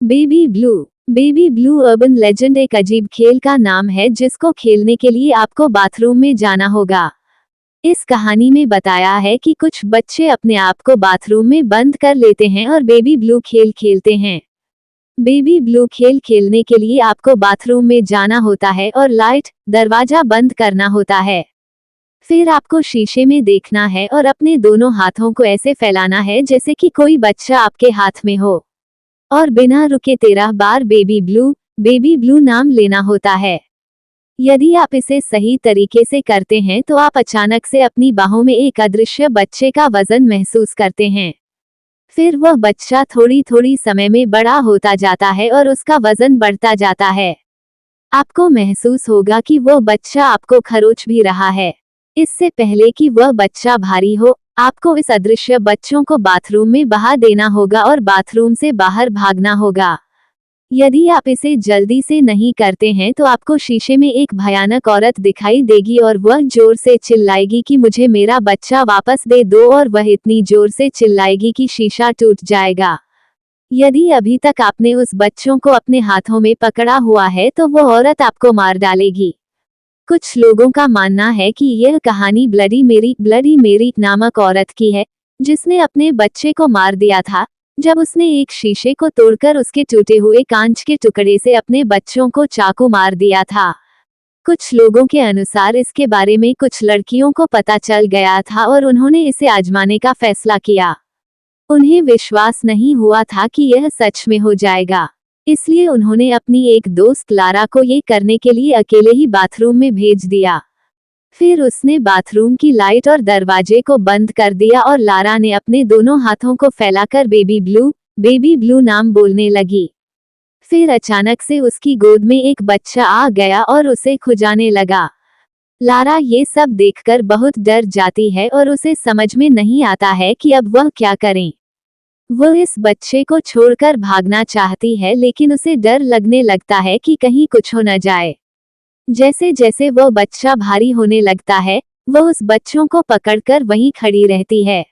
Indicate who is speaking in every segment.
Speaker 1: Baby blue. Baby blue urban legend एक अजीब खेल का नाम है जिसको खेलने के लिए आपको बाथरूम में जाना होगा। इस कहानी में बताया है कि कुछ बच्चे अपने आप को बाथरूम में बंद कर लेते हैं और बेबी ब्लू खेल खेलते हैं। बेबी ब्लू खेल खेलने के लिए आपको बाथरूम में जाना होता है और लाइट, दरवाजा बंद करना होता है। फिर आपको शीशे में देखना है और अपने दोनों हाथों को ऐसे फैलाना है जैसे कि कोई बच्चा आपके हाथ में हो, और बिना रुके 13 बार बेबी ब्लू नाम लेना होता है। यदि आप इसे सही तरीके से करते हैं तो आप अचानक से अपनी बाहों में एक अदृश्य बच्चे का वजन महसूस करते हैं। फिर वह बच्चा थोड़ी थोड़ी समय में बड़ा होता जाता है और उसका वजन बढ़ता जाता है। आपको महसूस होगा कि वह बच्चा आपको खरोच भी रहा है। इससे पहले कि वह बच्चा भारी हो, आपको इस अदृश्य बच्चों को बाथरूम में बहा देना होगा और बाथरूम से बाहर भागना होगा। यदि आप इसे जल्दी से नहीं करते हैं तो आपको शीशे में एक भयानक औरत दिखाई देगी और वह जोर से चिल्लाएगी कि मुझे मेरा बच्चा वापस दे दो, और वह इतनी जोर से चिल्लाएगी कि शीशा टूट जाएगा। यदि अभी तक आपने उस बच्चों को अपने हाथों में पकड़ा हुआ है तो वो औरत आपको मार डालेगी। कुछ लोगों का मानना है कि यह कहानी ब्लडी मेरी नामक औरत की है, जिसने अपने बच्चे को मार दिया था जब उसने एक शीशे को तोड़कर उसके टूटे हुए कांच के टुकड़े से अपने बच्चों को चाकू मार दिया था। कुछ लोगों के अनुसार इसके बारे में कुछ लड़कियों को पता चल गया था और उन्होंने इसे आजमाने का फैसला किया। उन्हें विश्वास नहीं हुआ था कि यह सच में हो जाएगा, इसलिए उन्होंने अपनी एक दोस्त लारा को ये करने के लिए अकेले ही बाथरूम में भेज दिया। फिर उसने बाथरूम की लाइट और दरवाजे को बंद कर दिया और लारा ने अपने दोनों हाथों को फैलाकर बेबी ब्लू नाम बोलने लगी। फिर अचानक से उसकी गोद में एक बच्चा आ गया और उसे खुजाने लगा। लारा ये सब देखकर बहुत डर जाती है और उसे समझ में नहीं आता है कि अब वह क्या करें। वह इस बच्चे को छोड़कर भागना चाहती है, लेकिन उसे डर लगने लगता है कि कहीं कुछ हो न जाए। जैसे जैसे वह बच्चा भारी होने लगता है, वह उस बच्चों को पकड़कर वहीं खड़ी रहती है।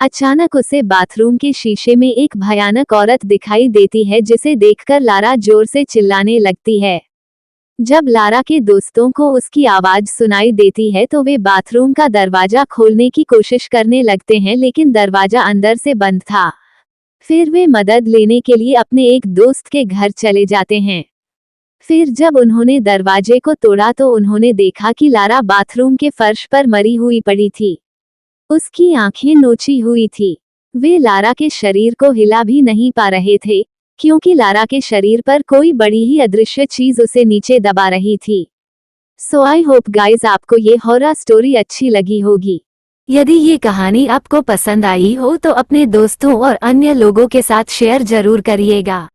Speaker 1: अचानक उसे बाथरूम के शीशे में एक भयानक औरत दिखाई देती है, जिसे देखकर लारा जोर से चिल्लाने लगती है। जब लारा के दोस्तों को उसकी आवाज सुनाई देती है तो वे बाथरूम का दरवाजा खोलने की कोशिश करने लगते हैं, लेकिन दरवाजा अंदर से बंद था। फिर वे मदद लेने के लिए अपने एक दोस्त के घर चले जाते हैं। फिर जब उन्होंने दरवाजे को तोड़ा तो उन्होंने देखा कि लारा बाथरूम के फर्श पर मरी हुई पड़ी थी। उसकी आंखें नोची हुई थी। वे लारा के शरीर को हिला भी नहीं पा रहे थे, क्योंकि लारा के शरीर पर कोई बड़ी ही अदृश्य चीज उसे नीचे दबा रही थी। सो आई होप गाइस आपको ये हॉरर स्टोरी अच्छी लगी होगी। यदि ये कहानी आपको पसंद आई हो तो अपने दोस्तों और अन्य लोगों के साथ शेयर जरूर करिएगा।